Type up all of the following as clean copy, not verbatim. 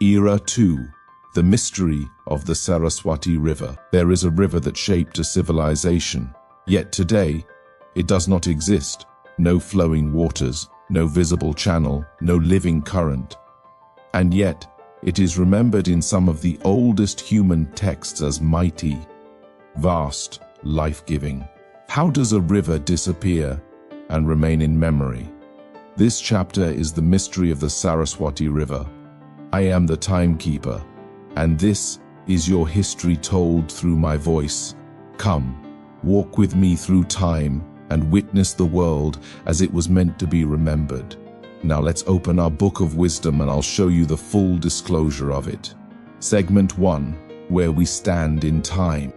Era 2. The mystery of the Saraswati River. There is a river that shaped a civilization, yet today it does not exist. No flowing waters, no visible channel, no living current. And yet, it is remembered in some of the oldest human texts as mighty, vast, life-giving. How does a river disappear and remain in memory? This chapter is the mystery of the Saraswati River. I am the Timekeeper, and this is your history told through my voice. Come, walk with me through time and witness the world as it was meant to be remembered. Now let's open our book of wisdom and I'll show you the full disclosure of it. Segment 1, where we stand in time.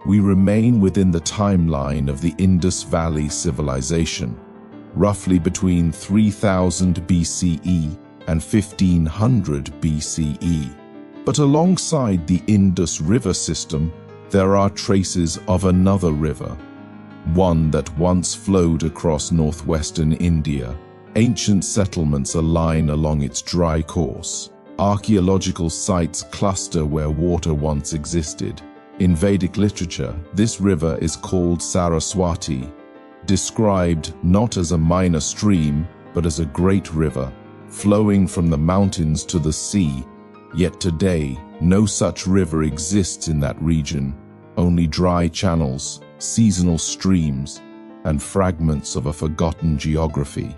We remain within the timeline of the Indus Valley civilization, roughly between 3000 BCE and 1500 BCE. But alongside the Indus River system, there are traces of another river, one that once flowed across northwestern India. Ancient settlements align along its dry course. Archaeological sites cluster where water once existed. In Vedic literature, this river is called Saraswati, described not as a minor stream, but as a great river, flowing from the mountains to the sea. Yet today, no such river exists in that region, only dry channels, seasonal streams, and fragments of a forgotten geography.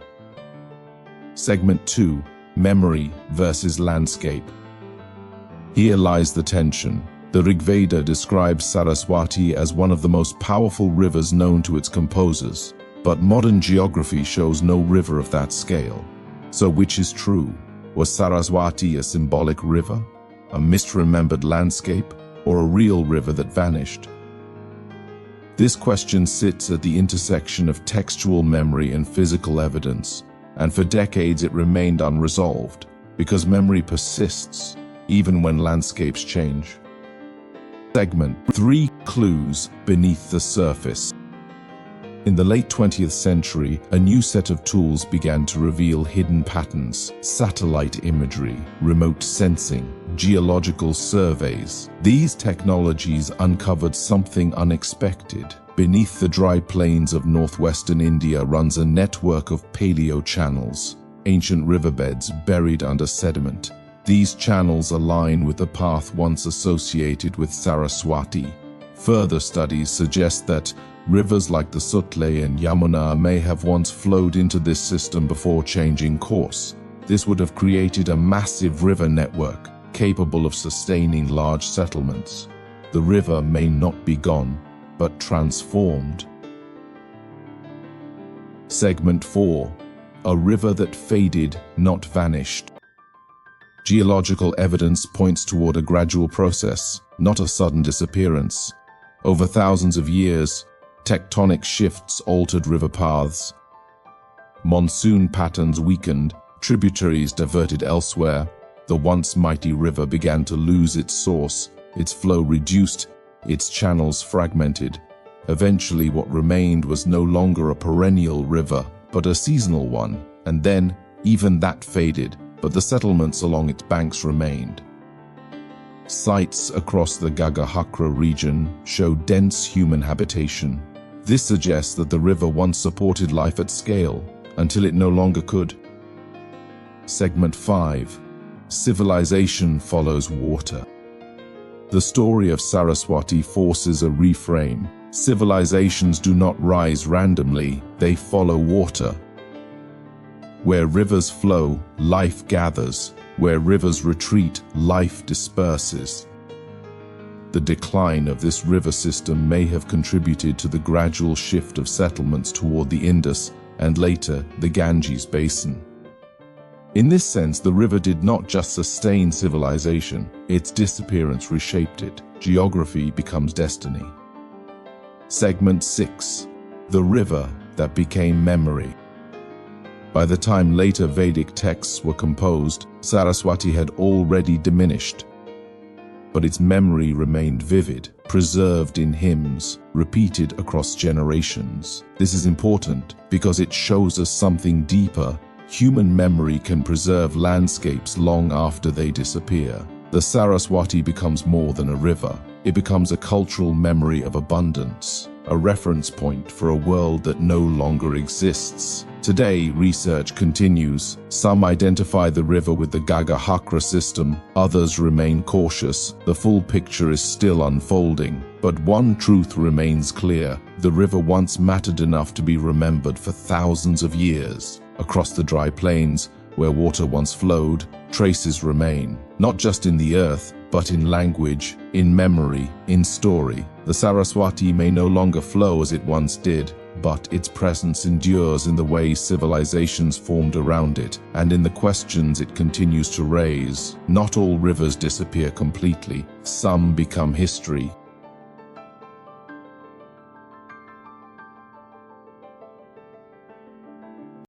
Segment 2, Memory versus Landscape. Here lies the tension. The Rigveda describes Saraswati as one of the most powerful rivers known to its composers, but modern geography shows no river of that scale. So which is true? Was Saraswati a symbolic river, a misremembered landscape, or a real river that vanished? This question sits at the intersection of textual memory and physical evidence, and for decades it remained unresolved, because memory persists, even when landscapes change. Segment 3, Clues beneath the surface. In the late 20th century, a new set of tools began to reveal hidden patterns: satellite imagery, remote sensing, geological surveys. These technologies uncovered something unexpected. Beneath the dry plains of northwestern India runs a network of paleo-channels, ancient riverbeds buried under sediment. These channels align with the path once associated with Saraswati. Further studies suggest that rivers like the Sutlej and Yamuna may have once flowed into this system before changing course. This would have created a massive river network capable of sustaining large settlements. The river may not be gone, but transformed. Segment 4, A river that faded, not vanished. Geological evidence points toward a gradual process, not a sudden disappearance. Over thousands of years, tectonic shifts altered river paths. Monsoon patterns weakened, tributaries diverted elsewhere. The once mighty river began to lose its source, its flow reduced, its channels fragmented. Eventually, what remained was no longer a perennial river, but a seasonal one, and then even that faded, but the settlements along its banks remained. Sites across the Gagahakra region show dense human habitation. This suggests that the river once supported life at scale, until it no longer could. Segment 5, Civilization follows water. The story of Saraswati forces a reframe. Civilizations do not rise randomly, they follow water. Where rivers flow, life gathers. Where rivers retreat, life disperses. The decline of this river system may have contributed to the gradual shift of settlements toward the Indus and later the Ganges basin. In this sense, the river did not just sustain civilization, its disappearance reshaped it. Geography becomes destiny. Segment 6, The river that became memory. By the time later Vedic texts were composed, Saraswati had already diminished. But its memory remained vivid, preserved in hymns, repeated across generations. This is important because it shows us something deeper human memory can preserve landscapes long after they disappear. The Saraswati becomes more than a river. It becomes a cultural memory of abundance, a reference point for a world that no longer exists. Today, research continues. Some identify the river with the Gagahakra system, others remain cautious. The full picture is still unfolding. But one truth remains clear: the river once mattered enough to be remembered for thousands of years. Across the dry plains, where water once flowed, traces remain, not just in the earth, but in language, in memory, in story. The Saraswati may no longer flow as it once did, but its presence endures in the way civilizations formed around it, and in the questions it continues to raise. Not all rivers disappear completely. Some become history,